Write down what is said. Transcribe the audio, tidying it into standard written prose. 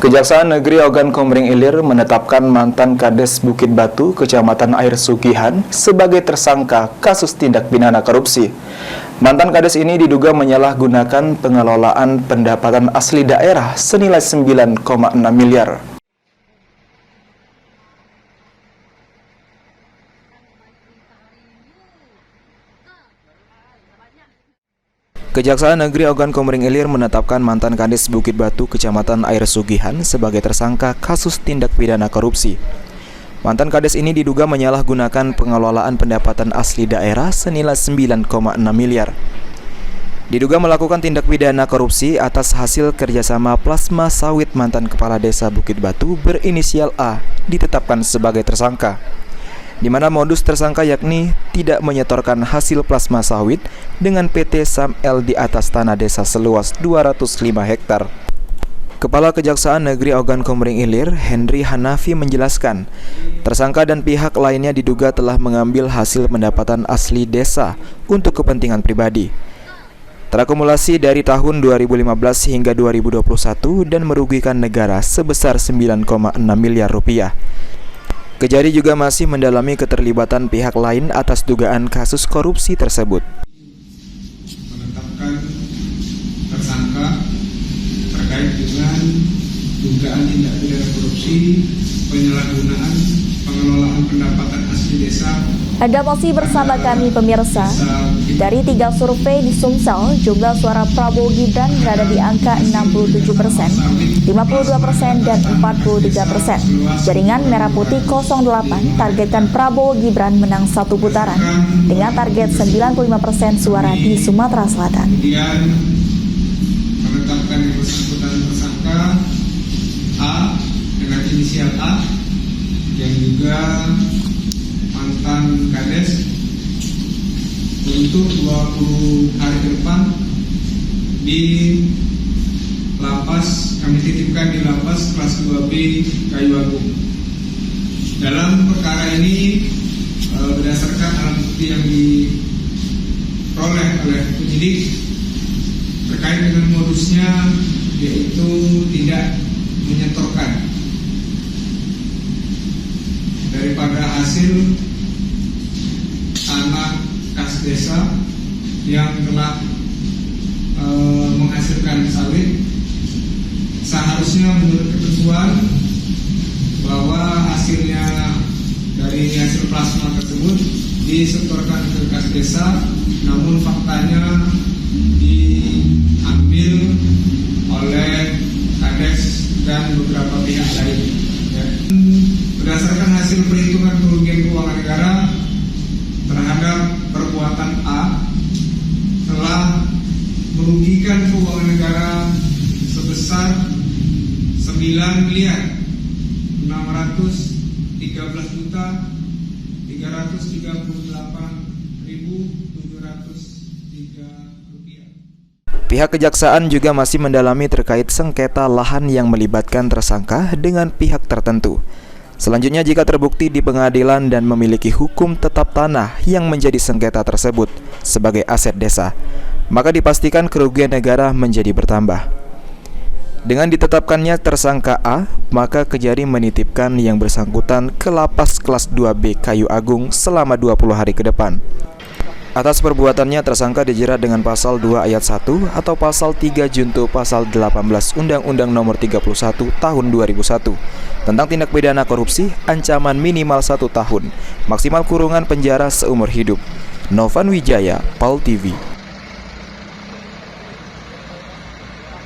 Kejaksaan Negeri Ogan Komering Ilir menetapkan mantan Kades Bukit Batu, Kecamatan Air Sugihan, sebagai tersangka kasus tindak pidana korupsi. Mantan Kades ini diduga menyalahgunakan pengelolaan pendapatan asli daerah senilai 9,6 miliar. Kejaksaan Negeri Ogan Komering Ilir menetapkan mantan Kades Bukit Batu, Kecamatan Air Sugihan sebagai tersangka kasus tindak pidana korupsi. Mantan Kades ini diduga menyalahgunakan pengelolaan pendapatan asli daerah senilai 9,6 miliar. Diduga melakukan tindak pidana korupsi atas hasil kerjasama plasma sawit. Mantan Kepala Desa Bukit Batu berinisial A ditetapkan sebagai tersangka, di mana modus tersangka yakni tidak menyetorkan hasil plasma sawit dengan PT Sam L di atas tanah desa seluas 205 hektar. Kepala Kejaksaan Negeri Ogan Komering Ilir, Henry Hanafi, menjelaskan, tersangka dan pihak lainnya diduga telah mengambil hasil pendapatan asli desa untuk kepentingan pribadi, terakumulasi dari tahun 2015 hingga 2021 dan merugikan negara sebesar 9,6 miliar rupiah. Kejari juga masih mendalami keterlibatan pihak lain atas dugaan kasus korupsi tersebut. Menetapkan tersangka terkait dengan dugaan tindak pidana korupsi, penyalahgunaan pengelolaan pendapatan asli desa. Anda masih bersama kami pemirsa. Dari 3 survei di Sumsel, jumlah suara Prabowo Gibran berada di angka 67%, 52% dan 43%. Jaringan Merah Putih 08 targetkan Prabowo Gibran menang 1 putaran dengan target 95% suara di Sumatera Selatan. Kemudian menetapkan yang bersangkutan tersangka A dengan inisial A yang juga mantan Kades untuk 20 hari ke depan di lapas, kami titipkan di lapas kelas 2B Kayu Agung. Dalam perkara ini berdasarkan alat bukti yang diperoleh oleh penyidik terkait dengan modusnya, yaitu tidak menyetorkan daripada hasil anak kas desa yang telah menghasilkan sawit. Seharusnya menurut ketentuan bahwa hasilnya dari hasil plasma tersebut disetorkan ke kas desa, namun faktanya diambil oleh Kades dan beberapa pihak lain. Berdasarkan hasil perhitungan kerugian keuangan negara terhadap perbuatan A telah merugikan keuangan negara sebesar 9.313.338.703 rupiah. Pihak kejaksaan juga masih mendalami terkait sengketa lahan yang melibatkan tersangka dengan pihak tertentu. Selanjutnya, jika terbukti di pengadilan dan memiliki hukum tetap tanah yang menjadi sengketa tersebut sebagai aset desa, maka dipastikan kerugian negara menjadi bertambah. Dengan ditetapkannya tersangka A, maka Kejari menitipkan yang bersangkutan ke lapas kelas 2B Kayu Agung selama 20 hari ke depan. Atas perbuatannya, tersangka dijerat dengan pasal 2 ayat 1 atau pasal 3 junto pasal 18 Undang-Undang Nomor 31 Tahun 2001 tentang tindak pidana korupsi, ancaman minimal 1 tahun, maksimal kurungan penjara seumur hidup. Novan Wijaya, PAL TV.